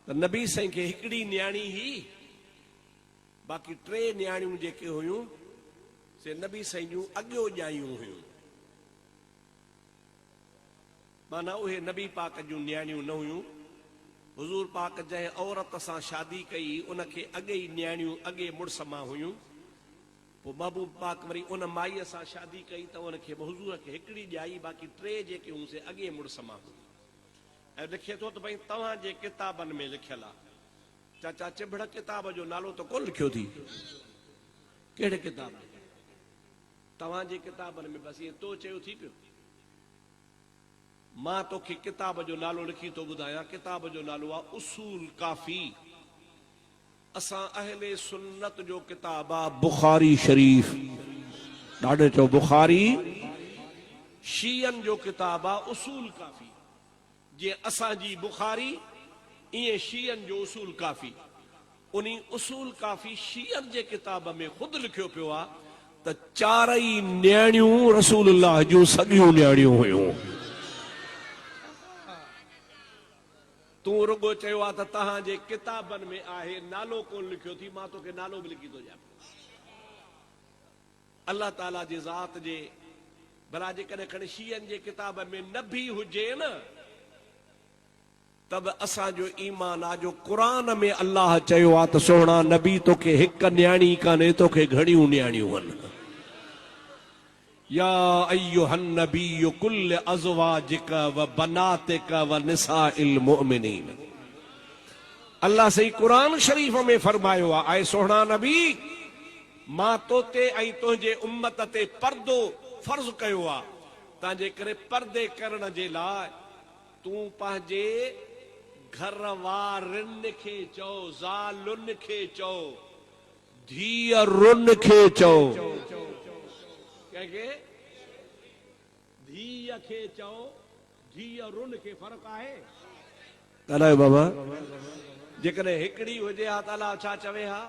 नबी साईं खे हिकिड़ी न्याणी ही, बाक़ी टे न्याणियूं जेके हुयूं से नबी साईं जूं अॻियो ॼायूं हुयूं। माना उहे नबी पाक जूं न्याणियूं न हुयूं। हुजूर पाक जंहिं औरत सां शादी कई उनखे अॻे ई न्याणियूं अॻे मुड़ुस मां हुयूं। पोइ महबूब पाक वरी उन माईअ सां शादी कई त उनखे हुजूर खे हिकिड़ी ॼाई, बाक़ी टे जेके हुयूं से अॻे मुड़ुस मां हुयूं। ऐं लिखे थो त भई तव्हांजे किताबनि में लिखियल आहे। चाचा चिबड़ किताब जो नालो त कोन लिखियो थी? कहिड़े किताब? तव्हांजे किताबनि में बसि ईअं तो चयो थी पियो। मां तोखे किताब जो नालो लिखी थो ॿुधायां। किताब जो नालो आहे उसूल काफ़ी। असां अहले सुन्नत जो किताब आहे बुखारी शरीफ। ॾाढे चओ बुखारी। शीयन जो किताब आहे उसूल काफ़ी। जीअं असांजी बुखारी ईअं शीयन जो उसूल काफ़ी। उन उसूल काफ़ी शीयन जे किताब में ख़ुदि लिखियो पियो आहे त चारई न्याणियूं रसूलुल्लाह जूं सॻियूं न्याणियूं हुयूं। तूं रुगो चयो आहे त तव्हांजे किताबनि में आहे, नालो कोन लिखियो थी। मां तोखे नालो बि लिखी थो ॾियां। अल्लाह ताला जे ज़ात जे भला जेकॾहिं खणी शीयन जे किताब में न बि हुजे न तब असांजो ईमान आहे जो क़ुरान में अल्लाह चयो आहे त सोहणा नबी तोखे हिकु न्याणी कान्हे, तोखे घणियूं न्याणियूं आहिनि। या अय्युहन नबी कुल अज़वाजिक व बनातिक व निसाइल मुमिनीन। अल्लाह सही कुरान शरीफ में फरमायो आहे, ऐं सोहणा नबी मां तोते ऐं तुंहिंजे उम्मत ते पर्दो फर्ज़ कयो आहे। तंहिंजे करे पर्दे करण जे लाइ तूं पंहिंजे घर वारनि खे चओ, ज़ालुनि खे चओ, धीअरुनि खे चओ। कंहिंखे? धीअ खे चओ, धीअरुनि खे फ़र्क़ु आहे? ॻाल्हायो बाबा। जेकॾहिं हिकिड़ी हुजे हा त अलाह छा चवे हा?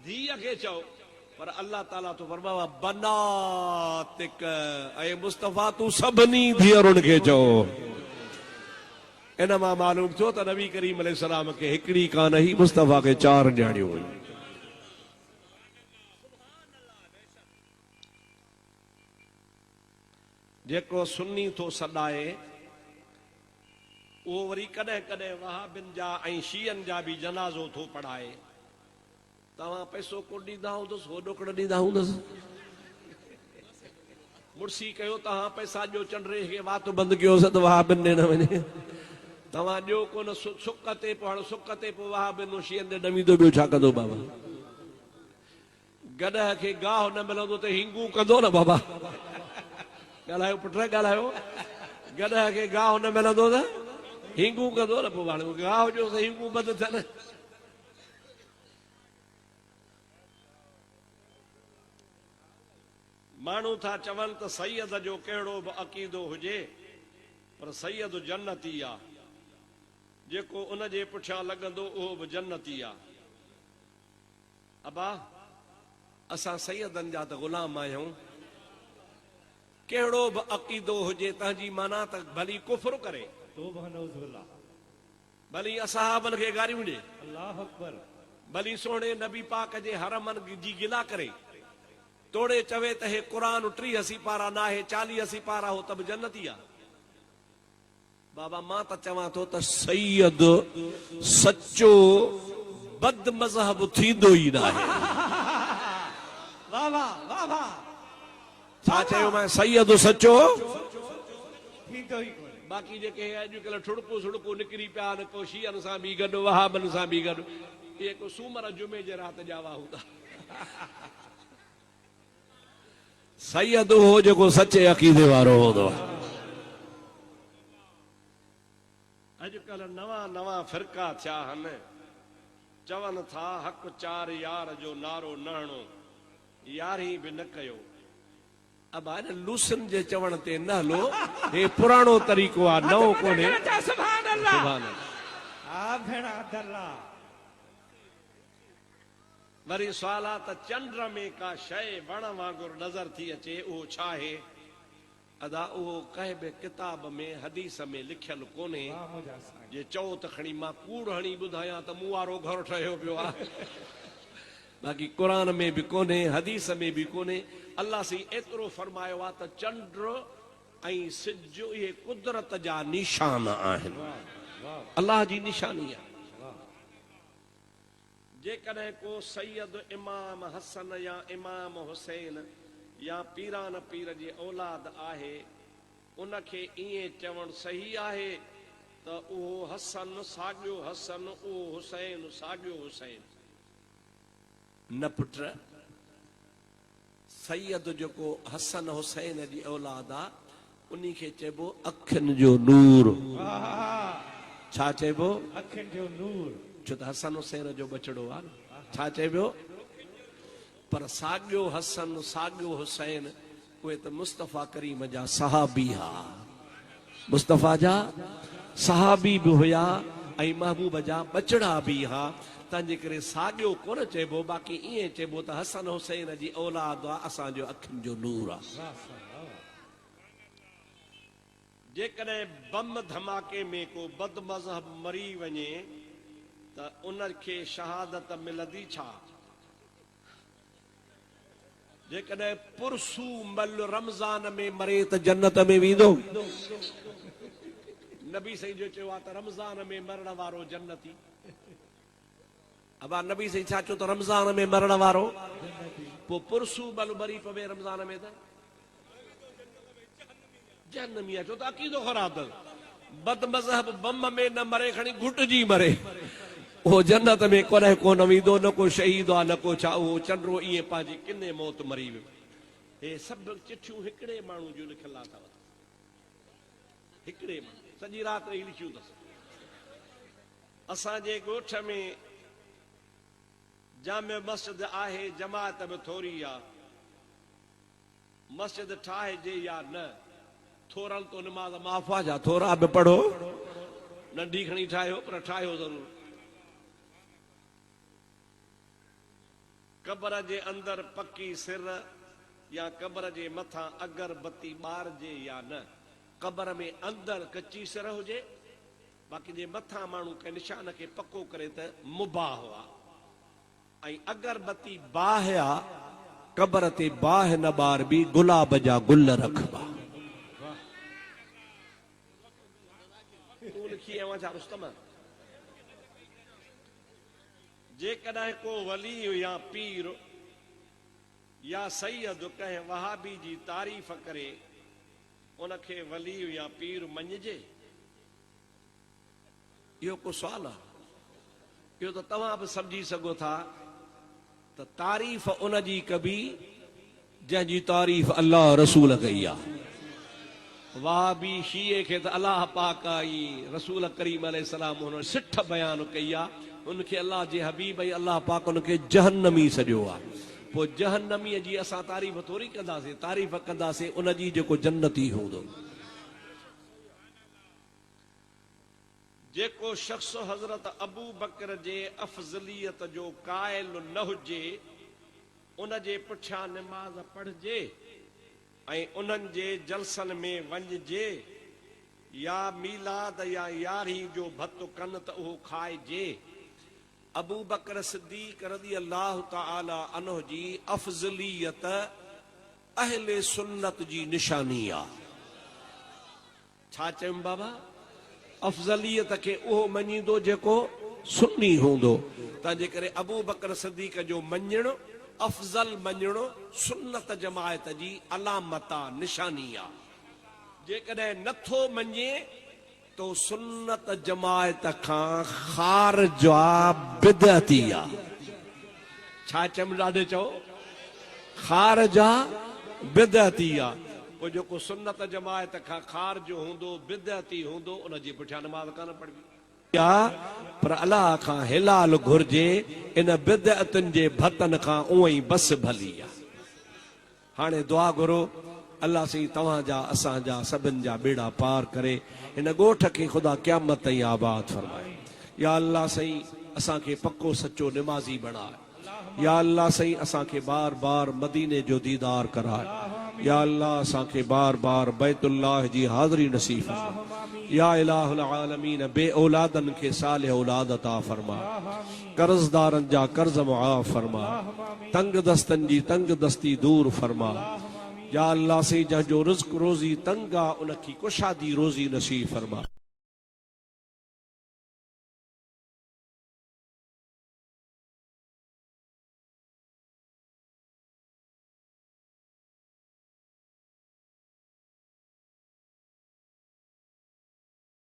धीअ खे चओ। पर अल्लाह ताला तो फरमायो आहे बनातिक। ऐं मुस्तफ़ा तूं सभिनी धीअरुनि खे चओ। इन मां मालूम थियो त नबी करीम अलैहिस्सलाम खे हिकिड़ी कान ही, मुस्तफ़ा खे चार न्याणियूं हुयूं। जेको सुन्नी थो सॾाए उहो वरी कॾहिं कॾहिं वहाबिन जा ऐं शीयन जा बि जनाज़ो थो पढ़ाए। तव्हां पैसो कोन ॾींदा हूंदुसि, हो ॾोकड़ ॾींदा हूंदुसि। मुर्सी कयो तव्हां पैसा ॾियो, चंडरे खे वात बंदि कयोसि त वहाबिन ॾे न वञे। तव्हां ॾियो कोन सुख ते, पोइ हाणे सुख ते पोइ वहाबिन शीयन ते ॾमींदो ॿियो छा कंदो बाबा? गॾह खे गाहु न मिलंदो त हिंगू कंदो न बाबा। ॻाल्हायो पुट, ॻाल्हायो। गॾह खे गाहु न मिलंदो त हिंगू कंदो न। पोइ हाणे गाहु जो त हिंगू बंदि थियनि। माण्हू था चवनि त सैयद जो कहिड़ो बि अक़ीदो हुजे, पर सैयद जन्नती आहे। जेको उन जे पुठियां लॻंदो उहो बि जन्नती आहे। अबा असां सैयदनि जा त ग़ुलाम आहियूं। कहिड़ो बि अक़ीदो हुजे तव्हांजी माना त भली कुफ्र करे, भली असहाबनि खे गारियूं ॾे, अल्लाहु अकबर, भली सोणे नबी पाक जे हरमनि जी गिला करे, तोड़े चवे त हे क़ुरान 83 पारा न आहे, 40 पारा हो त बि जन्नती आहे। बाबा मां त चवां थो त सैयद सचो बद मज़हब थींदो ई न आहे। छा चयो मैं? सैयद सचो थींदो ई कोन्हे। बाक़ी जेके अॼुकल्ह ठुड़कू सुड़कू निकिरी पिया आहिनि, को शीयन सां बि गॾु, वहाबनि सां बि गॾु, इहे को सूमर जुमे जे राति जा हुआ हूंदा। सैयद हो जेको सचे अक़ीदे वारो हूंदो। अॼुकल्ह नवां नवां फ़िरका थिया आहिनि। चवनि था हक़ चार यार जो नारो न हणो, यारी बि न कयो। अब हाणे लूसन जे चवण ते न हलो, हे पुराणो तरीक़ो आहे, नओं कोन्हे। सुभान अल्लाह। हा भेण अल्लाह। वरी सुवाल आहे त चंड में का शइ वण वांगुरु नज़र थी अचे, उहो छा आहे? अदा उहो कंहिं बि किताब में हदीस में लिखियल कोन्हे जे चओ त खणी मां कूड़ हणी ॿुधायां त मूं वारो घर ठहियो पियो आहे। बाक़ी क़ुरान में बि कोन्हे, हदीस में बि कोन्हे। अल्लाह साईं एतिरो फरमायो आहे त चंड ऐं सिज इहे कुदरत जा निशान आहिनि, अल्लाह जी निशानी आहे। जेकॾहिं को सैयद इमाम हसन या इमाम हुसैन या पीरान पीर जी औलाद आहे, उनखे ईअं चवणु सही आहे त उहो हसन साॻियो हसन, उहो हुसैन साॻियो हुसैन। न पुट, सैयद जेको हसन हुसैन जी औलाद आहे उन्ही खे चइबो अखियुनि जो नूर। छा चइबो? अखियुनि जो नूर। छो त हसन हुसैन जो बचड़ो आहे न। छा चइबो? पर साॻियो हसन साॻियो हुसैन उहे त मुस्तफ़ा करीम जा सहाबी हा, मुस्तफ़ा जा सहाबी बि हुया ऐं महबूब जा बचड़ा बि हा। तंहिंजे करे साॻियो कोन चइबो, बाक़ी ईअं चइबो त हसन हुसैन जी औलाद आहे, असांजो अखियुनि जो नूर आहे। जेकॾहिं बम धमाके में को बद मज़हब मरी वञे त उनखे शहादत मिलंदी छा? जेकॾहिं पुरसू मल रमज़ान में मरे त जन्नत में वेंदो? नबी साईं जो चयो आहे त रमज़ान में मरण वारो जन्नती। अबा नबी साईं छा चयो त रमज़ान में मरण वारो? पोइ पुरसू मल मरी पवे रमज़ान में त जहन्नमी आहे। छो त अक़ीदो ख़राब अथसि। बद मज़हब बम में न मरे, खणी घुटजी मरे, उहो जन्नत में कॾहिं कोन वेंदो, न को शहीद आहे न को छा। उहो चंडो ईअं पंहिंजी किने मौत मरी वियो। हे सभु चिठियूं हिकिड़े माण्हू जूं लिखियल अथव, हिकिड़े माण्हू, सॼी राति रही लिखियूं अथसि। असांजे ॻोठ में जामे मस्जिद आहे, जमात बि थोरी आहे। मस्जिद ठाहिजे या न, थोरनि तो नमाज़ माफ़ आहे जा, थोरा बि पढ़ो, नंढी खणी ठाहियो पर ठाहियो ज़रूरु। कबर जे अंदर पकी सिर या कबर जे मथां अगरबत्ती ॿारजे या न। कबर में अंदर कची सिर हुजे, बाक़ी जे मथां माण्हू कंहिं निशान खे पको करे त मुबाह आहे। ऐं अगरबत्ती बाह आहे, कबर ते बाह न ॿार बि गुलाब जा गुल रखबा। तूं लिखी आयो छा रुस्तम? जेकॾहिं को वली या पीर या सैयद कंहिं वहाबी जी तारीफ़ करे, उनखे वली या पीर मञिजे? इहो को सुवाल आहे? इहो त तव्हां बि सम्झी सघो था त तारीफ़ उनजी कबी जंहिंजी तारीफ़ अल्लाह रसूल कई आहे। वहाबी शीए खे त अल्लाह पाक आई, रसूल करीम अलैहिस्सलाम हुन सिठ बयान कई आहे, उनखे अल्लाह जे हबीब ऐं अल्लाह पाक उनखे जहन्नमी सॼो आहे। पोइ जहन्नमीअ जी असां तारीफ़ थोरी कंदासीं, तारीफ़ कंदासीं उनजी जेको जन्नती हूंदो। जेको शख्स हज़रत अबू बकर जे अफ़ज़लियत जो क़ाइल न हुजे, उनजे पुठियां नमाज़ पढ़जे ऐं उन्हनि जे जलसनि में वञिजे, या मीलाद या यारी जो भतु कनि त उहो खाइजे। अबू बकर सिद्दीक़ रज़ी अल्लाह ताला अन्हु जी अफ़ज़लियत अहले सुन्नत जी निशानी आहे। छा चयुमि बाबा? अफ़ज़लियत खे उहो मञींदो जेको सुन्नी हूंदो। तंहिंजे करे अबू बकर सिद्दीक़ जो मञणु, अफ़ज़ल मञणु सुन्नत जमायत जी अलामत आहे, निशानी आहे। जेकॾहिं नथो मञे तो सुन्नत जमायत खां ख़ारिज आहे, बिदअती आहे। छा चयमि ॾाढे चओ? ख़ारिज आहे, बिदअती आहे। पोइ जेको सुन्नत जमायत खां ख़ारिज हूंदो, बिदअती हूंदो, उनजे पुठियां नमाज़ कान पढ़बी। पर अल्लाह खां हिलाल घुर्जे, इन बिदअतुनि जे भतन खां उहो ई बस भली आहे। हाणे दुआ घुरो, अल्लाह साईं तव्हांजा असांजा सभिनि जा बेड़ा पार करे हिन ॻोठ खे ख़ुदा क़यामत ताईं आबाद फरमाए। या अल्लाह साईं असांखे पक्को सचो निमाज़ी बणाए। या अल्लाह साईं असांखे बार बार मदीने जो दीदार कराए। या अल्लाह असांखे बार बार बैतुल्लाह जी हाज़री नसीब फरमा। या इलाहुल आलमीन बे औलादन के साले औलाद अता फरमा। कर्जदारन जा कर्ज मुआफ फरमा। तंग दस्तन जी तंग दस्ती दूर फरमा। या अल्लाह से जंहिंजो रिज़्क़ रोज़ी तंग आ उनकी कुशादी रोज़ी नसीब फरमा।